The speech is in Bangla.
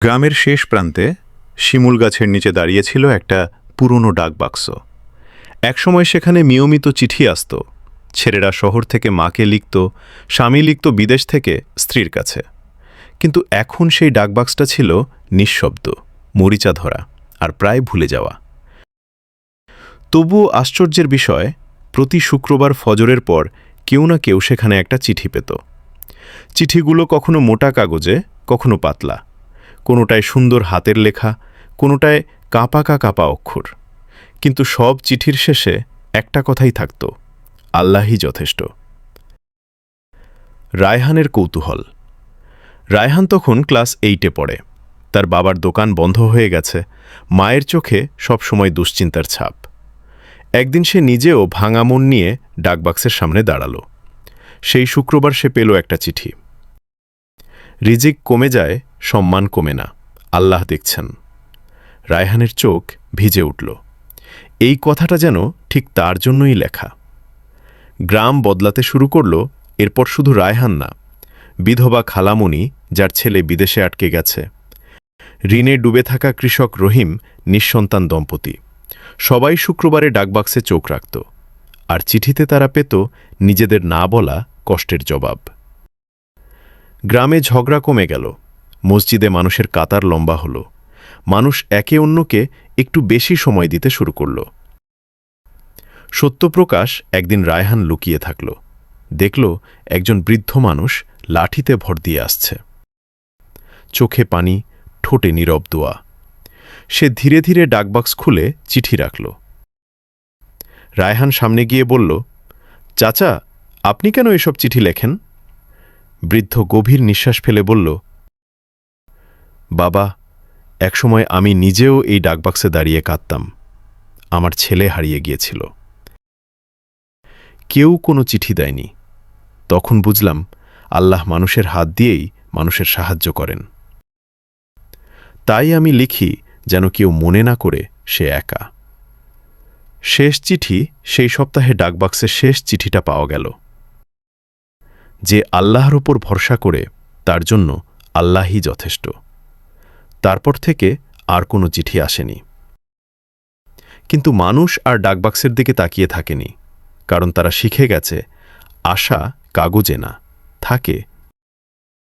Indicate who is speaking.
Speaker 1: গ্রামের শেষ প্রান্তে শিমুল গাছের নিচে দাঁড়িয়েছিল একটা পুরনো ডাকবাক্স। একসময় সেখানে নিয়মিত চিঠি আসত। ছেলেরা শহর থেকে মাকে লিখত, স্বামী লিখত বিদেশ থেকে স্ত্রীর কাছে। কিন্তু এখন সেই ডাকবাক্সটা ছিল নিঃশব্দ, মরিচা ধরা আর প্রায় ভুলে যাওয়া। তবুও আশ্চর্যের বিষয়, প্রতি শুক্রবার ফজরের পর কেউ না কেউ সেখানে একটা চিঠি পেত। চিঠিগুলো কখনো মোটা কাগজে, কখনো পাতলা, কোনোটায় সুন্দর হাতের লেখা, কোনোটায় কাঁপা কাঁপা অক্ষর। কিন্তু সব চিঠির শেষে একটা কথাই থাকত, আল্লাহই যথেষ্ট। রায়হানের কৌতূহল। রায়হান তখন ক্লাস 8-এ পড়ে। তার বাবার দোকান বন্ধ হয়ে গেছে, মায়ের চোখে সবসময় দুশ্চিন্তার ছাপ। একদিন সে নিজেও ভাঙা মন নিয়ে ডাকবাক্সের সামনে দাঁড়াল। সেই শুক্রবার সে পেল একটা চিঠি। রিজিক কমে যায়, সম্মান কমে না, আল্লাহ দেখছেন। রায়হানের চোখ ভিজে উঠল। এই কথাটা যেন ঠিক তার জন্যই লেখা। গ্রাম বদলাতে শুরু করল। এরপর শুধু রায়হান না, বিধবা খালামণি, যার ছেলে বিদেশে আটকে গেছে, ঋণে ডুবে থাকা কৃষক রহিম, নিঃসন্তান দম্পতি, সবাই শুক্রবারে ডাকবাক্সে চোখ রাখত। আর চিঠিতে তারা পেত নিজেদের না বলা কষ্টের জবাব। গ্রামে ঝগড়া কমে গেল, মসজিদে মানুষের কাতার লম্বা হল, মানুষ একে অন্যকে একটু বেশি সময় দিতে শুরু করল। সত্যপ্রকাশ একদিন রায়হান লুকিয়ে থাকল, দেখল একজন বৃদ্ধ মানুষ লাঠিতে ভর দিয়ে আসছে। চোখে পানি, ঠোঁটে নীরব দোয়া। সে ধীরে ধীরে ডাকবাক্স খুলে চিঠি রাখল। রায়হান সামনে গিয়ে বলল, চাচা, আপনি কেন এসব চিঠি লেখেন? বৃদ্ধ গভীর নিঃশ্বাস ফেলে বলল, বাবা, একসময় আমি নিজেও এই ডাকবাক্সে দাঁড়িয়ে কাঁদতাম। আমার ছেলে হারিয়ে গিয়েছিল। কেউ কোনো চিঠি দেয়নি। তখন বুঝলাম, আল্লাহ মানুষের হাত দিয়েই মানুষের সাহায্য করেন। তাই আমি লিখি, যেন কেউ মনে না করে সে একা। শেষ চিঠি। সেই সপ্তাহে ডাকবাক্সের শেষ চিঠিটা পাওয়া গেল। যে আল্লাহর ওপর ভরসা করে, তার জন্য আল্লাহই যথেষ্ট। তারপর থেকে আর কোনো চিঠি আসেনি। কিন্তু মানুষ আর ডাকবাক্সের দিকে তাকিয়ে থাকেনি, কারণ তারা শিখে গেছে, আশা কাগজে না, থাকে